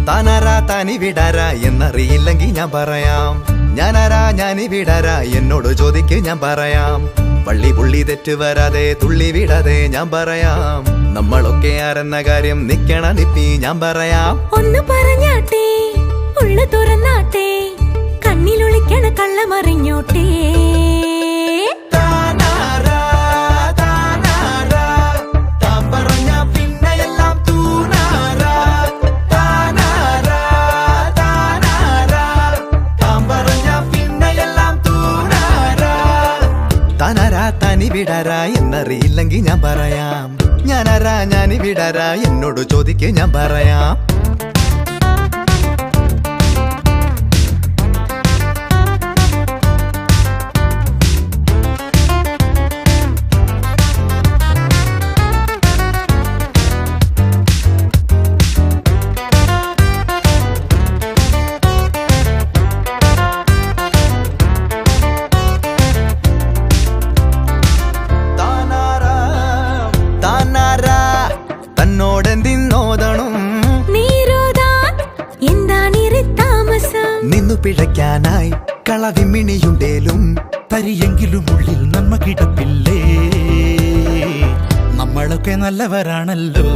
താനാരാ താനിവിടാരാ എന്നറിയില്ലെങ്കിൽ ഞാൻ പറയാം. ഞാനാരാ ഞാനിവിടാരാ എന്നോട് ചോദിക്ക് ഞാൻ പറയാം. പള്ളി പുള്ളി തെറ്റ് വരാതെ തുള്ളി വിടാതെ ഞാൻ പറയാം. നമ്മളൊക്കെ ആരെന്ന കാര്യം നിക്കണ നിപ്പി ഞാൻ പറയാം. ഒന്ന് പറഞ്ഞാട്ടെ ഉള്ളു തുറന്നാട്ടെ കണ്ണിലൊളിക്കണ കള്ളമറിഞ്ഞോട്ടെ. താനാരാ താനിവിടാരാ എന്നറിയില്ലെങ്കിൽ ഞാൻ പറയാം. ഞാനാരാ ഞാനിവിടാരാ എന്നോട് ചോദിക്ക് ഞാൻ പറയാം. തന്നോടെന്തിന്നോദണം നിന്നു പിഴയ്ക്കാനായി കളവിമിണിയുണ്ടേലും തരിയെങ്കിലും ഉള്ളിൽ നന്മ കിടപ്പില്ലേ. നമ്മളൊക്കെ നല്ലവരാണല്ലോ.